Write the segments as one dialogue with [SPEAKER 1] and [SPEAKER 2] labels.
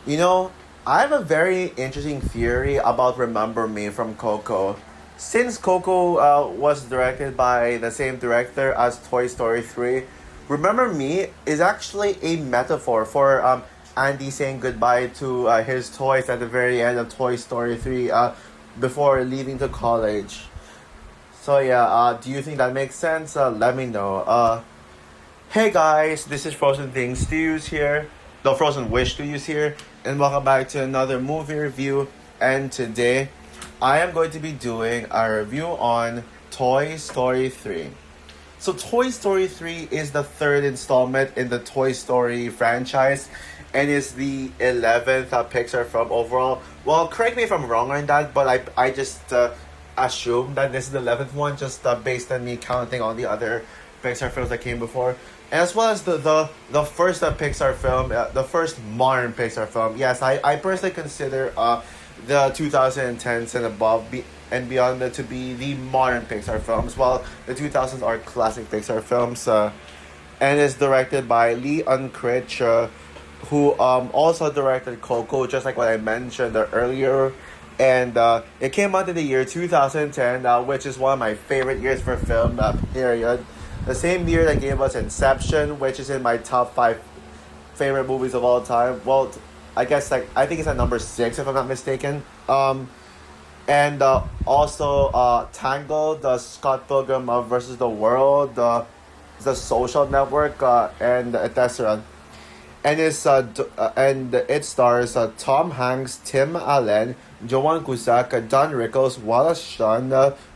[SPEAKER 1] You know, I have a very interesting theory about Remember Me from Coco. Since Coco was directed by the same director as Toy Story 3, Remember Me is actually a metaphor for Andy saying goodbye to his toys at the very end of Toy Story 3 before leaving to college. So, yeah, do you think that makes sense? Let me know. Hey guys, this is Frozen Things Studios here, the Frozen Wish Studios here, and welcome back to another movie review. And today, I am going to be doing a review on Toy Story 3. So, Toy Story 3 is the third installment in the Toy Story franchise and is the 11th Pixar film overall. Well, correct me if I'm wrong on that, but I just assume that this is the 11th one just based on me counting all the other Pixar films that came before, as well as the first Pixar film, the first modern Pixar film. Yes, I personally consider the 2010s and above and beyond to be the modern Pixar films, while the 2000s are classic Pixar films. And is directed by Lee Unkrich, who also directed Coco, just like what I mentioned earlier. And it came out in the year 2010, which is one of my favorite years for film, period. The same year that gave us Inception, which is in my top 5 favorite movies of all time. Well, I guess I think it's at number 6 if I'm not mistaken. And also Tangled, the Scott Pilgrim versus the World, the Social Network, and etc. And it stars Tom Hanks, Tim Allen, Joan Cusack, Don Rickles, Wallace Shawn,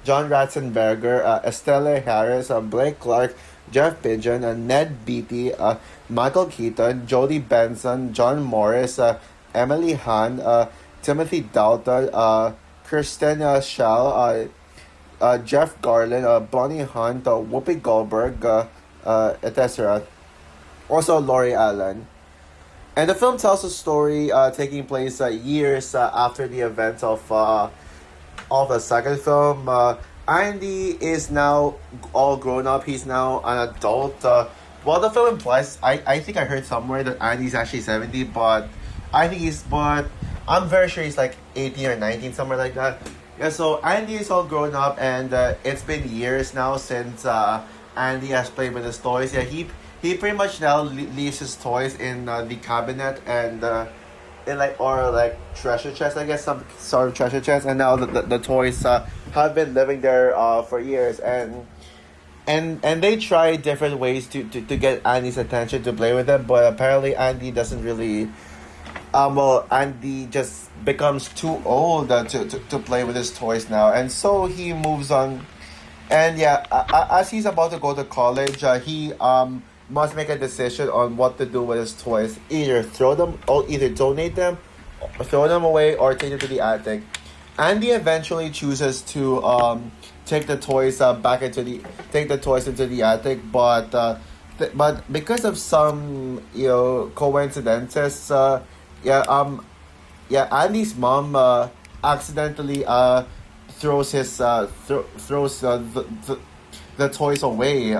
[SPEAKER 1] John Ratzenberger, Estelle Harris, Blake Clark, Jeff Pigeon, Ned Beatty, Michael Keaton, Jodie Benson, John Morris, Emily Hahn, Timothy Dalton, Kristen Schall, Jeff Garland, Bonnie Hunt, Whoopi Goldberg, etc. Also Laurie Allen. And the film tells a story taking place years after the events of the second film. Andy is now all grown up. He's now an adult. Well, the film implies, I think I heard somewhere that Andy's actually 70, but but I'm very sure he's like 18 or 19, somewhere like that. Yeah, so Andy is all grown up, and it's been years now since Andy has played with his toys. Yeah, he pretty much now leaves his toys in the cabinet and in like treasure chest, I guess, some sort of treasure chest, and now the toys have been living there for years, and they try different ways to get Andy's attention to play with them, but apparently Andy doesn't really Andy just becomes too old to play with his toys now, and so he moves on. And yeah, as he's about to go to college, he must make a decision on what to do with his toys. Either donate them, or throw them away, or take them to the attic. Andy eventually chooses to take the toys take the toys into the attic, but because of some coincidences, yeah yeah Andy's mom accidentally throws throws the toys away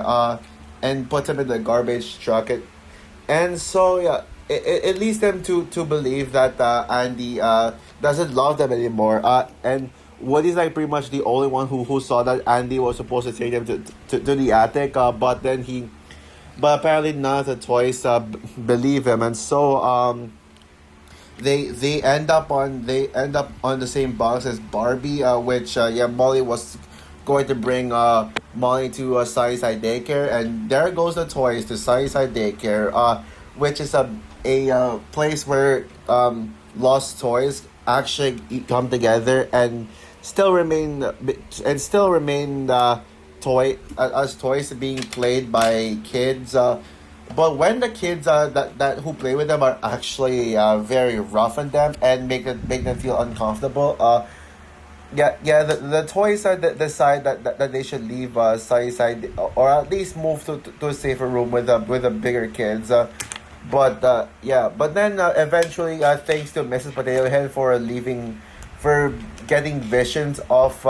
[SPEAKER 1] and puts them in the garbage truck. And so yeah, it leads them to believe that Andy doesn't love them anymore. And Woody's like pretty much the only one who saw that Andy was supposed to take them to the attic. But apparently none of the toys believe him, and so they end up on the same box as Barbie, which Molly was going to bring Molly to a Sunnyside Daycare, and there goes the toys to Sunnyside Daycare, which is a place where lost toys actually come together and still remain as toys being played by kids. But when the kids that who play with them are actually very rough on them and make them feel uncomfortable, the toys decide that they should leave Sunnyside, or at least move to a safer room with the bigger kids. But then eventually, thanks to Mrs. Potato Head for getting visions of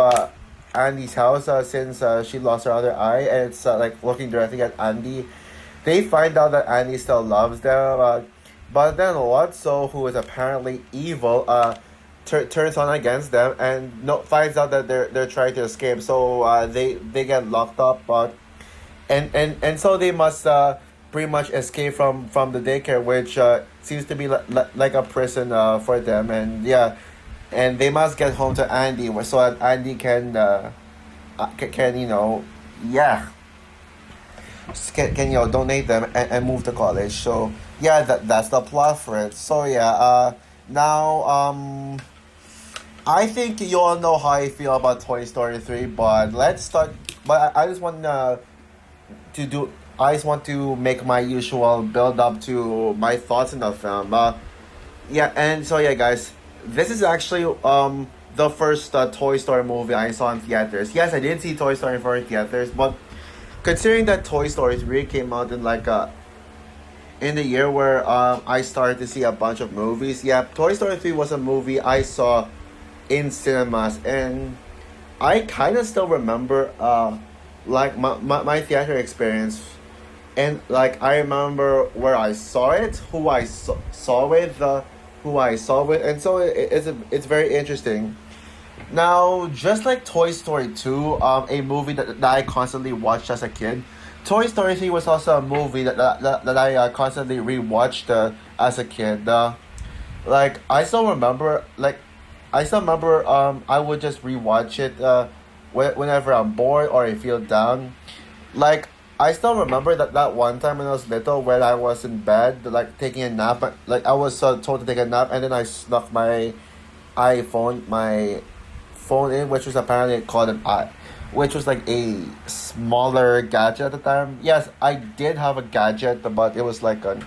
[SPEAKER 1] Andy's house, since she lost her other eye, and it's like looking directly at Andy. They find out that Andy still loves them. But then Lotso, who is apparently evil, turns on against them and no finds out that they're trying to escape. So they get locked up, but and so they must pretty much escape from the daycare, which seems to be like a prison for them. And yeah, and they must get home to Andy so that Andy can yeah can donate them and move to college. So yeah, that's the plot for it. So yeah, now I think you all know how I feel about Toy Story 3, but let's start. But I just want to do. I just want to make my usual build up to my thoughts in the film. Yeah, and so yeah, guys, this is actually the first Toy Story movie I saw in theaters. Yes, I did see Toy Story 4 in theaters, but considering that Toy Story 3 came out in like in the year where I started to see a bunch of movies. Yeah, Toy Story 3 was a movie I saw in cinemas, and I kind of still remember like my theater experience, and like I remember where I saw it, who I saw with, and so it's very interesting. Now, just like Toy Story 2, a movie that I constantly watched as a kid, Toy Story 3 was also a movie that I constantly rewatched as a kid. Like I still remember I would just rewatch it whenever I'm bored or I feel down. Like I still remember that one time when I was little when I was in bed like taking a nap, like I was told to take a nap, and then I snuck my phone in, which was apparently called an I, which was like a smaller gadget at the time. Yes, I did have a gadget, but it was like an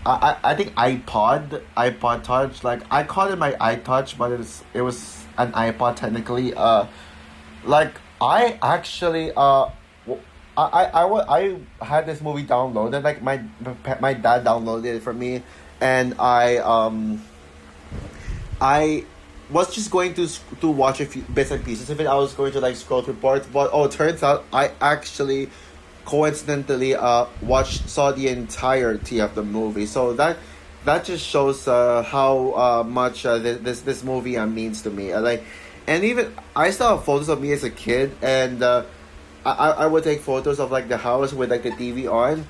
[SPEAKER 1] I think iPod Touch. Like I called it my iTouch, but it was an iPod technically. Like I actually I had this movie downloaded. Like my dad downloaded it for me, and I was just going to watch a few bits and pieces of it. I was going to like scroll through parts, but oh, it turns out I actually coincidentally watched saw the entirety of the movie. So that just shows how much this movie means to me. Like, and even I still have photos of me as a kid, and I would take photos of like the house with like the TV on.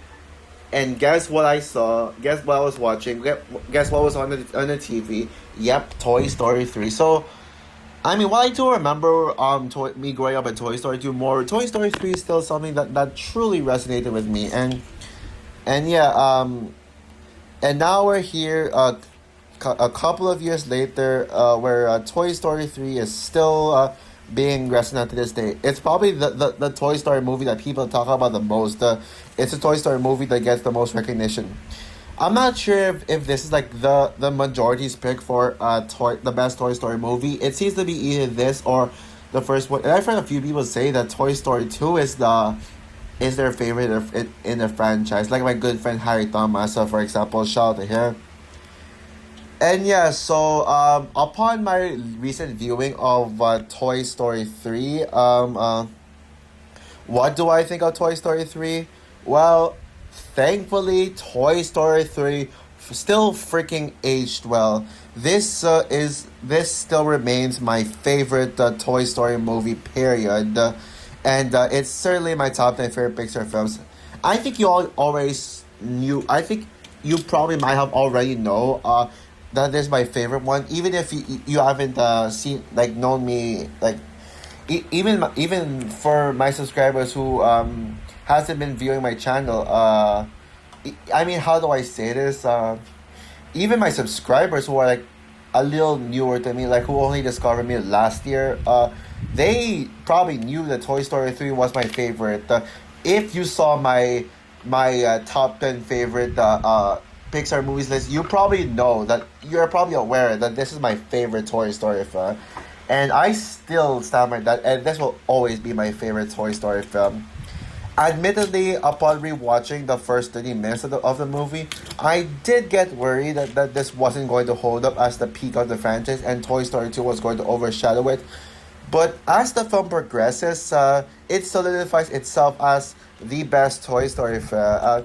[SPEAKER 1] And guess what I saw? Guess what I was watching? Guess what was on the TV? Yep, Toy Story 3. So I mean, while I do remember me growing up in Toy Story 2 more, Toy Story 3 is still something that truly resonated with me. And yeah, and now we're here a couple of years later where Toy Story 3 is still being resonant to this day. It's probably the Toy Story movie that people talk about the most. It's a Toy Story movie that gets the most recognition. I'm not sure if this is like the majority's pick for the best Toy Story movie. It seems to be either this or the first one. And I've heard a few people say that Toy Story 2 is their favorite in the franchise. Like my good friend Harry Thomas, for example, shout out to him. And yeah, so upon my recent viewing of Toy Story 3, what do I think of Toy Story 3? Well, thankfully, Toy Story 3 still freaking aged well. This still remains my favorite Toy Story movie, period. And it's certainly my top 10 favorite Pixar films. I think you all already knew. I think you probably might have already know that is my favorite one, even if you haven't seen like known me like even for my subscribers who hasn't been viewing my channel. I mean, how do I say this? Even my subscribers who are like a little newer to me, like who only discovered me last year, they probably knew that Toy Story 3 was my favorite. If you saw my top 10 favorite Pixar movies list, you probably know that you're probably aware that this is my favorite Toy Story film, and I still stand by that. And this will always be my favorite Toy Story film. Admittedly, upon rewatching the first 30 minutes of the movie, I did get worried that this wasn't going to hold up as the peak of the franchise and Toy Story 2 was going to overshadow it. But as the film progresses, it solidifies itself as the best Toy Story film.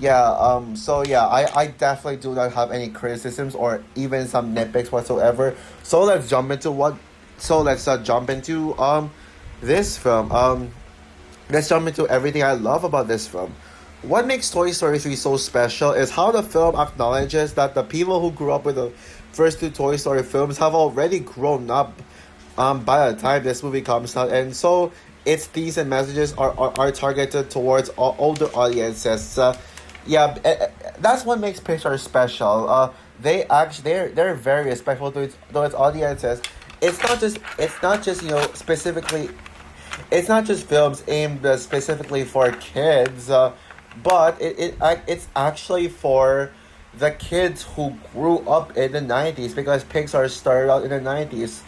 [SPEAKER 1] Yeah, so yeah, I definitely do not have any criticisms or even some nitpicks whatsoever. So let's jump into this film. Let's jump into everything I love about this film. What makes Toy Story 3 so special is how the film acknowledges that the people who grew up with the first two Toy Story films have already grown up by the time this movie comes out. And so its themes and messages are targeted towards older audiences. That's what makes Pixar special. They're very respectful to its audiences. It's not just specifically, it's not just films aimed specifically for kids, but it's actually for the kids who grew up in the 90s, because Pixar started out in the 90s.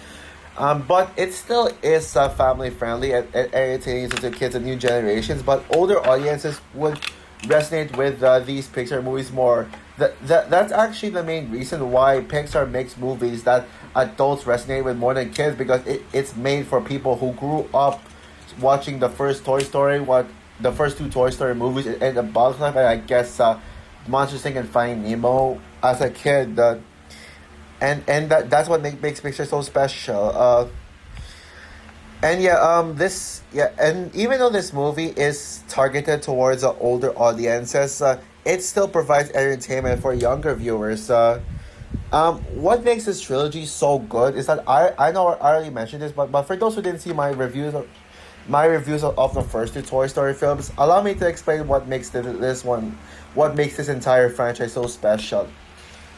[SPEAKER 1] But it still is family friendly and entertaining to the kids and new generations. But older audiences would resonate with these Pixar movies more. That's actually the main reason why Pixar makes movies that adults resonate with more than kids, because it's made for people who grew up watching the first Toy Story, what the first two Toy Story movies, and The Bug's Life, and I guess Monsters Inc. and Finding Nemo as a kid. That's what makes Pixar so special. And even though this movie is targeted towards older audiences, it still provides entertainment for younger viewers. What makes this trilogy so good is that I know I already mentioned this, but for those who didn't see my reviews of the first two Toy Story films, allow me to explain what makes this entire franchise so special.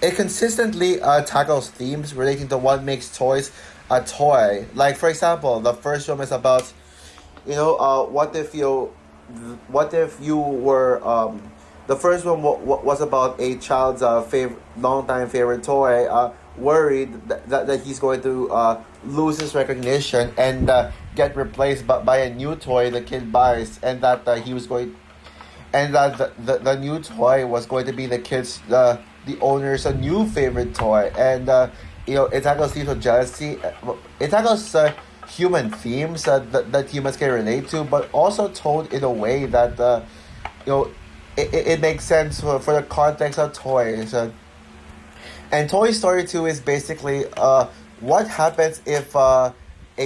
[SPEAKER 1] It consistently tackles themes relating to what makes toys a toy. Like, for example, the first film is about, what if you were, the first one was about a child's long-time favorite toy, worried that he's going to lose his recognition and get replaced by a new toy the kid buys, and that he was going and that the new toy was going to be the owner's a new favorite toy. And it tackles themes of jealousy. It tackles human themes that humans can relate to, but also told in a way that you know it makes sense for the context of toys. And Toy Story 2 is basically what happens if a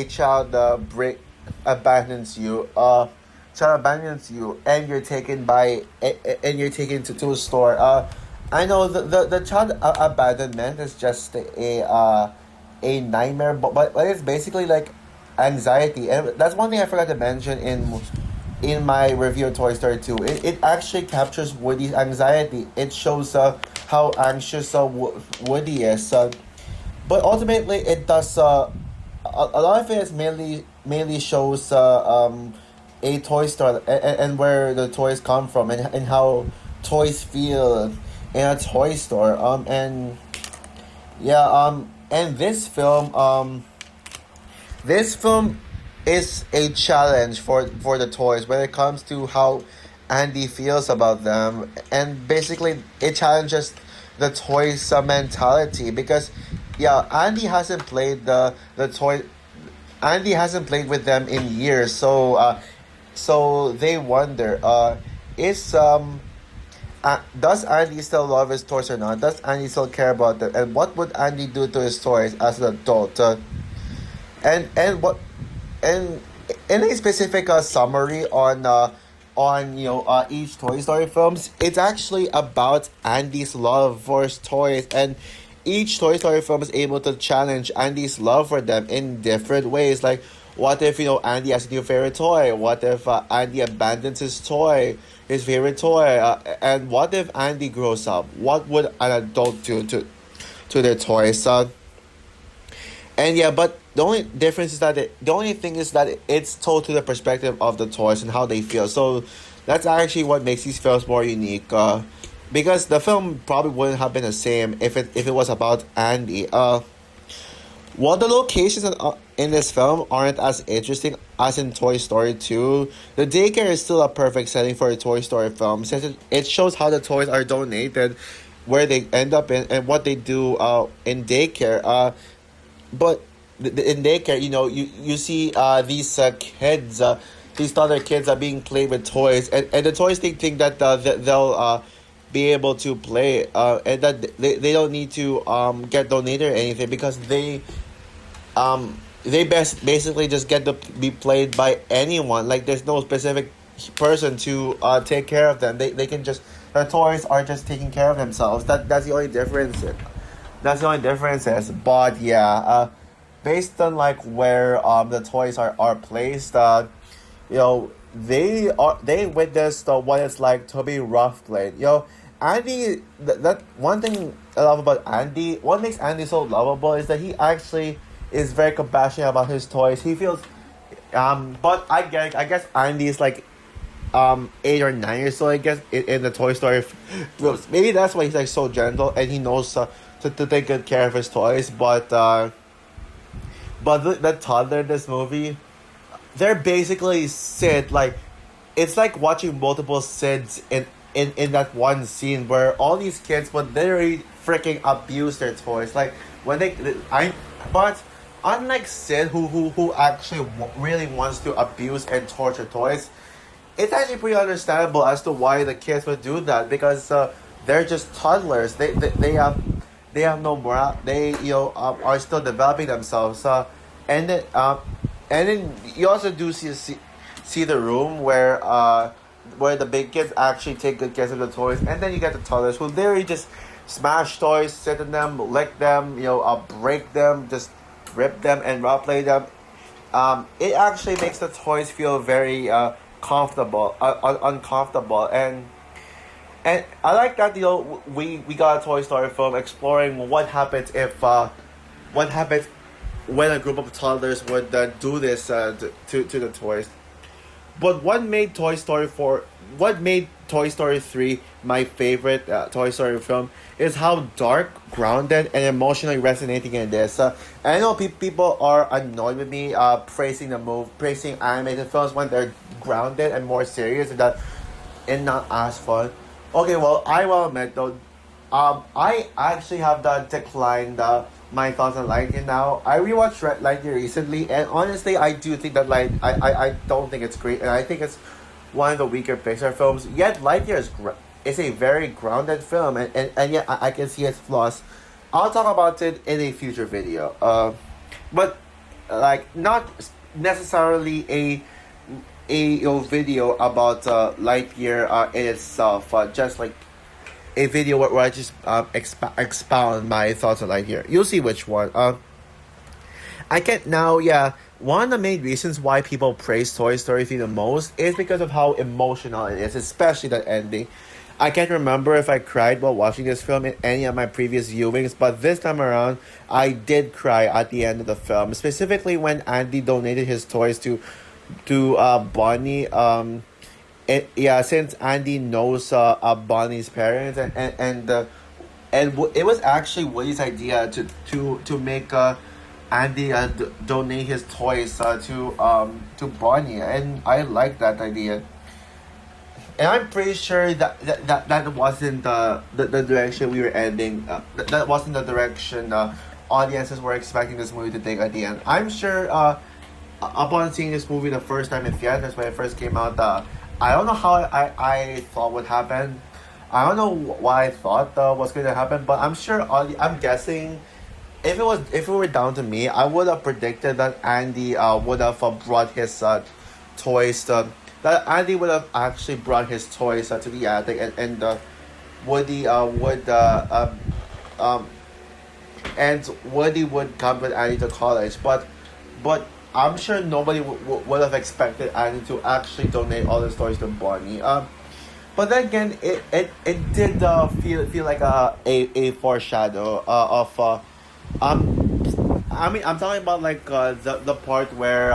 [SPEAKER 1] child abandons you. Child abandons you, and you're taken to a store. I know the child abandonment is just a nightmare, but it's basically like anxiety, and that's one thing I forgot to mention in my review of Toy Story 2. It actually captures Woody's anxiety. It shows how anxious Woody is. But ultimately, it does a lot of it is mainly shows a toy store, and where the toys come from, and how toys feel in a toy store. And this film is a challenge for the toys when it comes to how Andy feels about them, and basically it challenges the toys mentality, because the toy Andy hasn't played with them in years, so they wonder, is does Andy still love his toys or not? Does Andy still care about them? And what would Andy do to his toys as an adult? And in a specific summary on each Toy Story films, it's actually about Andy's love for his toys, and each Toy Story film is able to challenge Andy's love for them in different ways. Like, what if Andy has a new favorite toy? What if Andy abandons his favorite toy? And what if Andy grows up? What would an adult do to their toys? But the only thing is that it's told to the perspective of the toys and how they feel. So that's actually what makes these films more unique. Because the film probably wouldn't have been the same if it was about Andy. While the locations in this film aren't as interesting as in Toy Story 2, the daycare is still a perfect setting for a Toy Story film, since it shows how the toys are donated, where they end up in, and what they do in daycare. But in daycare, you see these kids, these other kids are being played with toys, and the toys think that they'll be able to play, and that they don't need to get donated or anything, because they basically just get to be played by anyone. Like there's no specific person to take care of them. They can just, the toys are just taking care of themselves. That's the only difference. That's the only difference is. But yeah, based on like where the toys are placed, you know, they witnessed what it's like to be rough played. You know, Andy. That one thing I love about Andy. What makes Andy so lovable is that he actually is very compassionate about his toys. He feels, but I guess Andy is like 8 or 9 years old. I guess in the Toy Story films. Maybe that's why he's like so gentle and he knows to take good care of his toys. But the toddler in this movie, they're basically Sid. Like, it's like watching multiple Sids in that one scene where all these kids would literally freaking abuse their toys. Like when but unlike Sid, who actually really wants to abuse and torture toys, it's actually pretty understandable as to why the kids would do that, because they're just toddlers. They have no moral. They are still developing themselves. And then and then you also do see the room where the big kids actually take good care of the toys, and then you get the toddlers who literally just smash toys, sit in them, lick them, break them, just rip them and raw play them. It actually makes the toys feel very comfortable, uncomfortable, and I like that we got a Toy Story film exploring what happens if what happens when a group of toddlers would do this to the toys. But what made Toy Story 3 my favorite Toy Story film is how dark, grounded, and emotionally resonating it is. I know people are annoyed with me praising animated films when they're grounded and more serious and not as fun. Okay, well, I will admit though, I actually have declined my thoughts on Lightyear now. I rewatched Lightyear recently, and honestly, I do think that I don't think it's great, and I think it's one of the weaker Pixar films. Yet Lightyear is a very grounded film, and yet I can see its flaws. I'll talk about it in a future video. But like not necessarily a video about Lightyear in itself. Just like a video where I just expound my thoughts on Lightyear. You'll see which one. I can't now. Yeah, one of the main reasons why people praise Toy Story 3 the most is because of how emotional it is, especially that ending. I can't remember if I cried while watching this film in any of my previous viewings, but this time around, I did cry at the end of the film, specifically when Andy donated his toys to Bonnie. Since Andy knows Bonnie's parents, it was actually Woody's idea to make Andy donate his toys to Bonnie, and I like that idea. And I'm pretty sure that wasn't the direction we were ending. That wasn't the direction audiences were expecting this movie to take at the end. I'm sure upon seeing this movie the first time in theaters when it first came out, I don't know how I thought would happen. I don't know what I thought was going to happen, but I'm sure I'm guessing if it were down to me, I would have predicted that Andy would have brought his toys that Andy would have actually brought his toys to the attic, and Woody and Woody would come with Andy to college, but I'm sure nobody would have expected Andy to actually donate all his toys to Bonnie. But then again, it did feel like a foreshadow of I mean, I'm talking about like the part where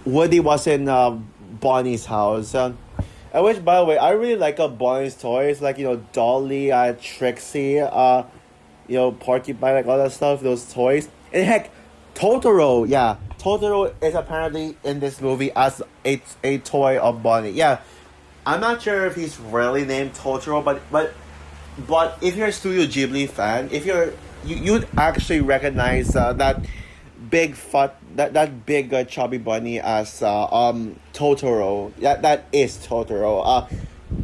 [SPEAKER 1] Woody was in Bonnie's house. Which, by the way, I really like Bonnie's toys, like Dolly, Trixie, Porcupine, like all that stuff. Those toys, and heck, Totoro. Yeah, Totoro is apparently in this movie as a toy of Bonnie. Yeah, I'm not sure if he's really named Totoro, but if you're a Studio Ghibli fan, you'd actually recognize that big chubby bunny as Totoro. That is Totoro.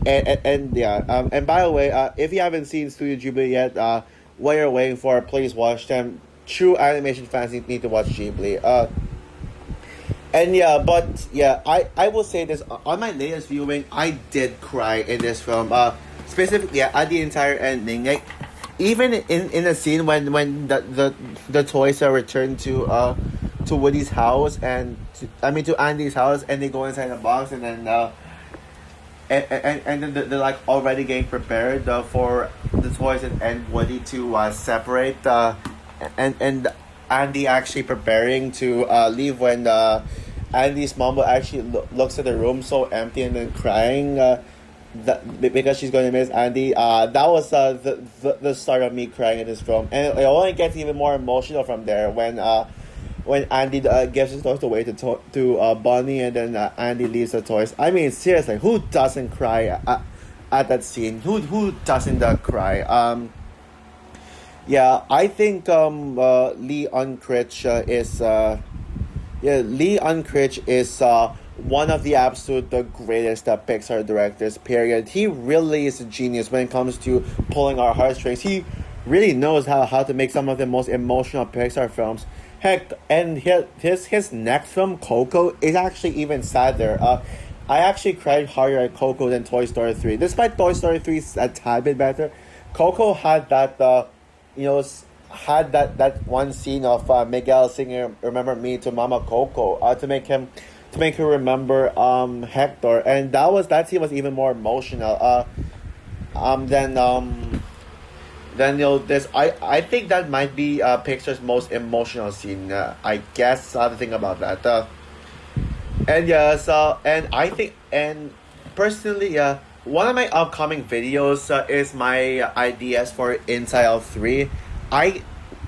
[SPEAKER 1] And yeah, and by the way, if you haven't seen Studio Ghibli yet, what you're waiting for, please watch them. True animation fans need to watch Ghibli. And yeah, but yeah, I will say this, on my latest viewing, I did cry in this film. Specifically, yeah, at the entire ending, like even in a scene when the toys are returned to Woody's house I mean to Andy's house, and they go inside the box, and then and then they're like already getting prepared for the toys and Woody to separate, and Andy actually preparing to leave when Andy's mom actually looks at the room so empty and then crying, because she's going to miss Andy. That was the start of me crying in this film, and it only gets even more emotional from there when Andy gives his toys away to Bonnie, and then Andy leaves the toys. I mean, seriously, who doesn't cry at that scene? Who doesn't cry? Yeah, I think Lee Unkrich is Lee Unkrich is one of the absolute greatest Pixar directors. Period. He really is a genius when it comes to pulling our heartstrings. He really knows how to make some of the most emotional Pixar films. Heck, and his next film, Coco, is actually even sadder. I actually cried harder at Coco than Toy Story 3. Despite Toy Story 3 is a tad bit better, Coco had that, had that one scene of Miguel singing "Remember Me" to Mama Coco, to make her remember Hector, and that scene was even more emotional. Then this I think that might be Pixar's most emotional scene. I guess I have to think about that. And yeah, so and I think and personally, yeah, one of my upcoming videos is my ideas for Inside Out 3.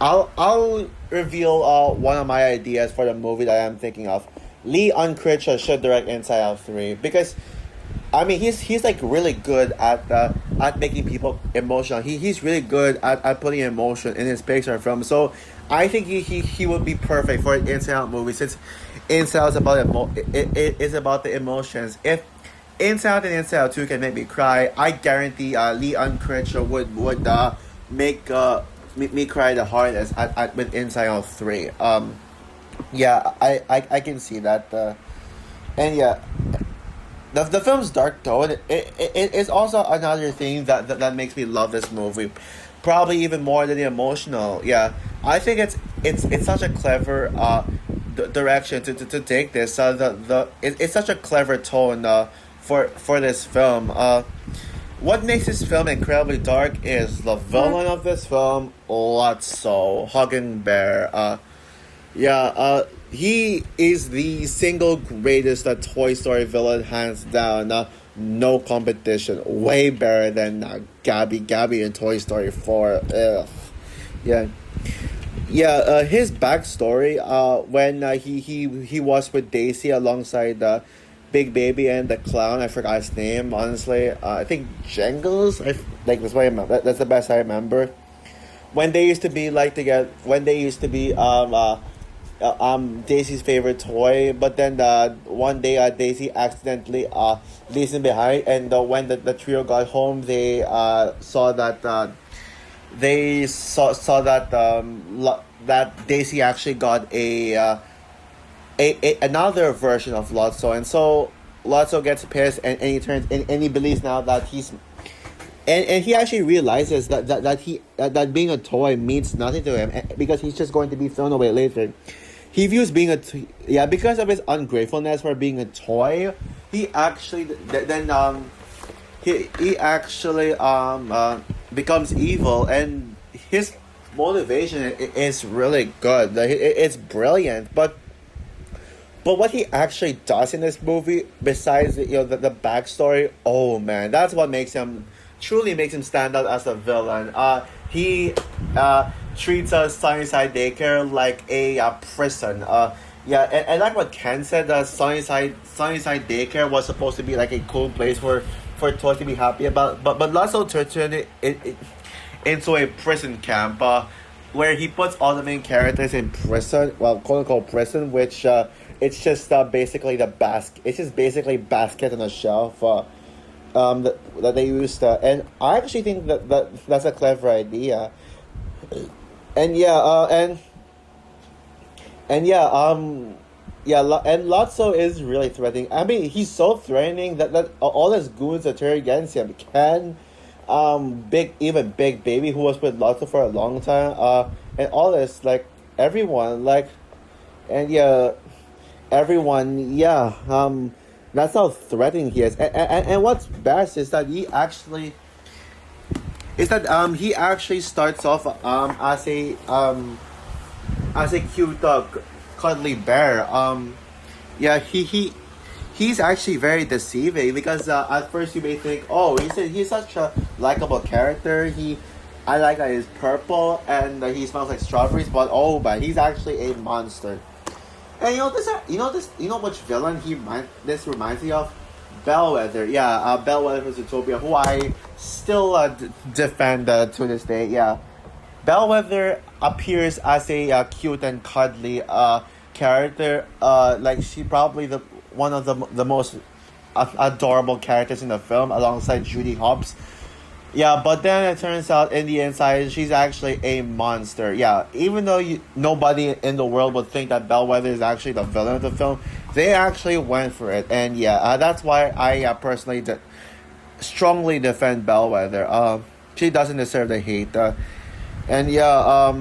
[SPEAKER 1] I'll reveal one of my ideas for the movie that I'm thinking of. Lee Unkrich should direct Inside Out 3, because I mean he's like really good at making people emotional. He's really good at putting emotion in his Pixar film. So I think he would be perfect for an Inside Out movie, since Inside Out is about it is about the emotions. If Inside Out and Inside Out 2 can make me cry, I guarantee Lee Unkrich would make me cry the hardest with Inside Out 3. Yeah, I can see that. And yeah, the film's dark tone. It is also another thing that makes me love this movie, probably even more than the emotional. Yeah, I think it's such a clever direction to take this. It's such a clever tone for this film. What makes this film incredibly dark is the villain of this film, Lotso, Hugging Bear. He is the single greatest Toy Story villain, hands down. No competition. Way better than Gabby in Toy Story 4. Ugh. Yeah. Yeah, his backstory, when he was with Daisy alongside Big Baby and the clown, I forgot his name, honestly. I think Jangles? That's what I remember. That's the best I remember. When they used to be Daisy's favorite toy, but then one day Daisy accidentally leaves him behind, and when the trio got home, they saw that that Daisy actually got a another version of Lotso, and so Lotso gets pissed, and he turns and he believes now that he's and he actually realizes that being a toy means nothing to him, because he's just going to be thrown away later. He views being because of his ungratefulness for being a toy. He actually he actually becomes evil, and his motivation is really good. It's brilliant, but what he actually does in this movie, besides the backstory, oh man, that's what truly makes him stand out as a villain. He treats Sunnyside Daycare like a prison. And like what Ken said, Sunnyside Daycare was supposed to be like a cool place for toys to be happy about, but Lotso turned it into a prison camp, where he puts all the main characters in prison, well, quote unquote prison, which it's just basically it's just basically basket on a shelf. that they used, and I actually think that's a clever idea. And yeah, and yeah, yeah, and Lotso is really threatening. I mean, he's so threatening that all his goons that turn against him can, Big Baby, who was with Lotso for a long time, and all this, like, everyone, like, and yeah, everyone, yeah, that's how threatening he is. And what's best is that he actually starts off as a cute cuddly bear. Yeah, he's actually very deceiving because at first you may think, oh, he's such a likable character. I like that he's purple and he smells like strawberries, but oh, but he's actually a monster. And you know which villain this reminds me of? Bellwether, yeah, Bellwether from Zootopia, who I still defend to this day. Yeah, Bellwether appears as a cute and cuddly character. Like she probably the one of the most adorable characters in the film, alongside Judy Hopps. Yeah, but then it turns out in the inside she's actually a monster. Yeah, even though nobody in the world would think that Bellwether is actually the villain of the film, they actually went for it, and yeah, that's why I personally strongly defend Bellwether. She doesn't deserve the hate, and yeah,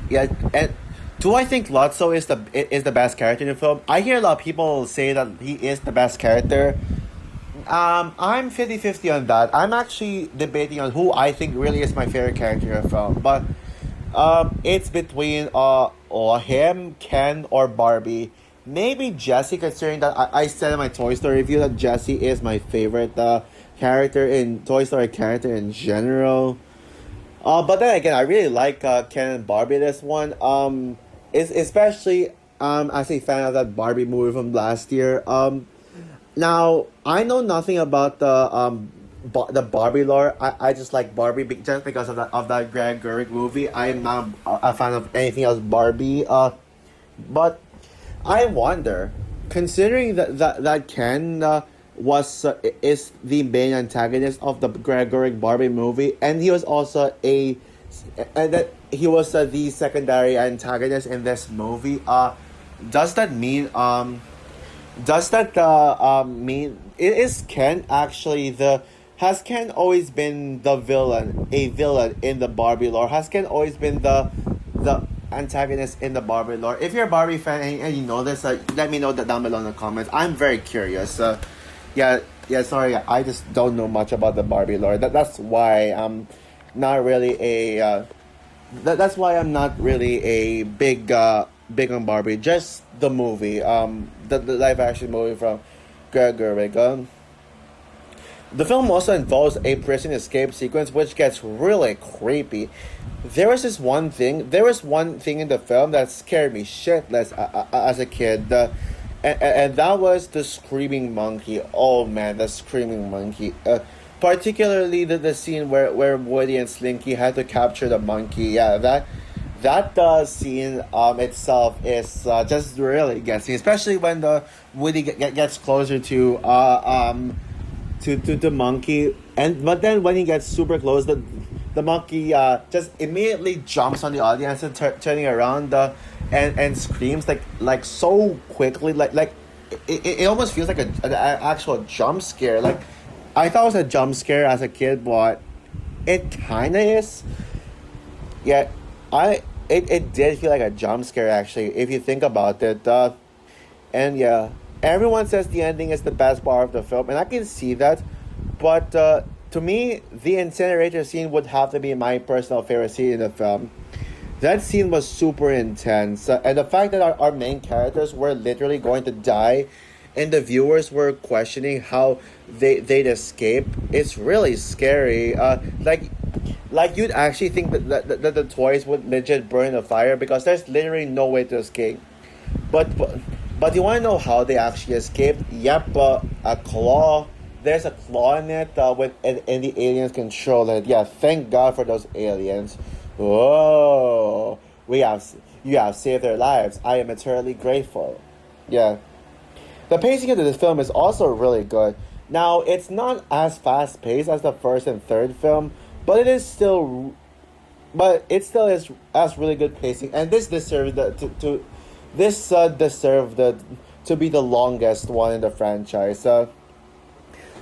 [SPEAKER 1] yeah, and do I think Lotso is the best character in the film? I hear a lot of people say that he is the best character. I'm 50-50 on that. I'm actually debating on who I think really is my favorite character in the film. But it's between him, Ken, or Barbie. Maybe Jessie, considering that I said in my Toy Story review that Jessie is my favorite character in Toy Story character in general. But then again, I really like Ken and Barbie this one. Is especially as a fan of that Barbie movie from last year. Now, I know nothing about the Barbie lore. I just like Barbie just because of that Greg Gerwig movie. I am not a fan of anything else Barbie. But I wonder, considering that Ken is the main antagonist of the Greg Gerwig Barbie movie, and he was also and that he was the secondary antagonist in this movie. Does that mean mean is Ken actually has Ken always been a villain in the Barbie lore? Has Ken always been the antagonist in the Barbie lore? If you're a Barbie fan and you know this, let me know that down below in the comments. I'm very curious. Yeah, sorry, I just don't know much about the Barbie lore. That's why I'm not really that's why I'm not really a big on Barbie. Just the movie, the live action movie from Greg Gerwig. The film also involves a prison escape sequence, which gets really creepy. There was one thing in the film that scared me shitless as a kid, and that was the screaming monkey. Oh man, the screaming monkey. Particularly the scene where Woody and Slinky had to capture the monkey. Yeah, that scene itself is just really gets me, especially when the Woody gets closer to the monkey, but then when he gets super close, the monkey just immediately jumps on the audience and turning around and screams like so quickly, like it almost feels like an actual jump scare. Like I thought it was a jump scare as a kid, but it kinda is. Yeah, it did feel like a jump scare actually, if you think about it. And yeah, everyone says the ending is the best part of the film, and I can see that. But to me, the incinerator scene would have to be my personal favorite scene in the film. That scene was super intense, and the fact that our main characters were literally going to die, and the viewers were questioning how they'd escape. It's really scary. Like you'd actually think that the toys would legit burn in the fire because there's literally no way to escape. But you want to know how they actually escaped? Yep, a claw. There's a claw in it and the aliens control it. Yeah, thank God for those aliens. Whoa, you have saved their lives. I am eternally grateful. Yeah. The pacing of this film is also really good. Now, it's not as fast paced as the first and third film, but it still is has really good pacing, and this deserved deserved to be the longest one in the franchise.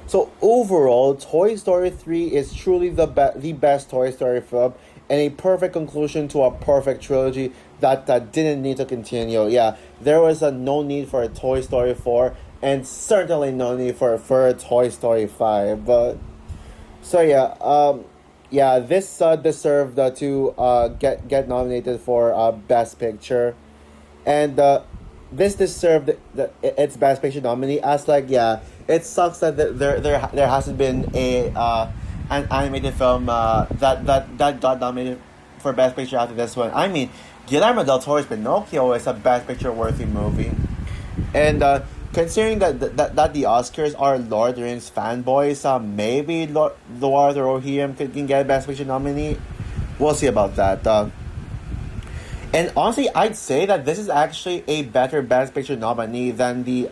[SPEAKER 1] So overall, Toy Story 3 is truly the best Toy Story film and a perfect conclusion to a perfect trilogy that didn't need to continue. Yeah, there was no need for a Toy Story 4 and certainly no need for a Toy Story 5. But so yeah, this deserved to get nominated for Best Picture, and this deserved its Best Picture nominee. As like yeah, it sucks that there hasn't been a an animated film that got nominated for Best Picture after this one. I mean, Guillermo del Toro's Pinocchio is a Best Picture worthy movie, and considering that the Oscars are Lord of the Rings fanboys, maybe Lord of the Rohirrim can get a Best Picture nominee. We'll see about that. And honestly, I'd say that this is actually a better Best Picture nominee than the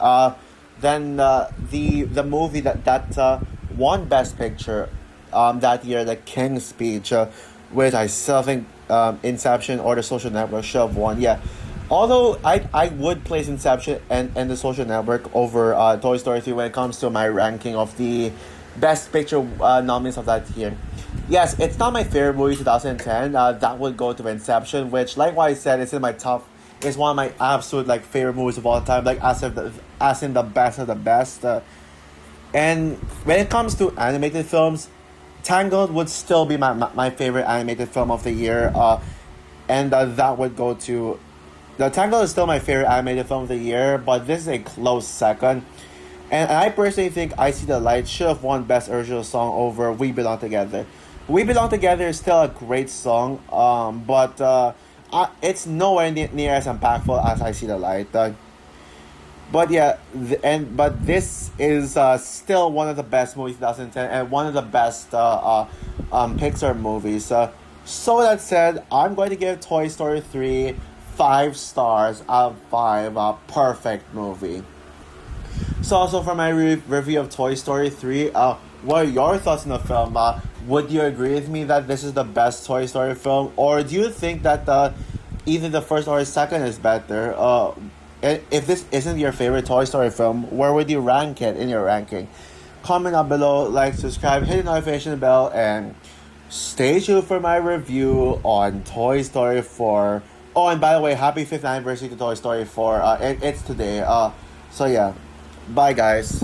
[SPEAKER 1] movie that won Best Picture that year, The King's Speech, which I still think Inception or The Social Network should have won. Yeah, although I would place Inception and The Social Network over Toy Story 3 when it comes to my ranking of the Best Picture nominees of that year. Yes, it's not my favorite movie 2010. That would go to Inception, which, like what I said, is in my top. Is one of my absolute like favorite movies of all time. Like as in the best of the best. And when it comes to animated films, Tangled would still be my favorite animated film of the year. And that would go to. The Tangled is still my favorite animated film of the year, but this is a close second. And I personally think I See the Light should have won Best Original Song over We Belong Together. We Belong Together is still a great song, but it's nowhere near as impactful as I See the Light. But yeah, but this is still one of the best movies 2010 and one of the best Pixar movies. So that said, I'm going to give Toy Story 3 5 stars out of 5. Perfect movie. So also for my review of Toy Story 3, what are your thoughts on the film? Would you agree with me that this is the best Toy Story film? Or do you think that either the first or the second is better? And if this isn't your favorite Toy Story film, where would you rank it in your ranking? Comment down below, like, subscribe, hit the notification bell, and stay tuned for my review on Toy Story 4. Oh, and by the way, happy 5th anniversary to Toy Story 4. It's today. So yeah. Bye, guys.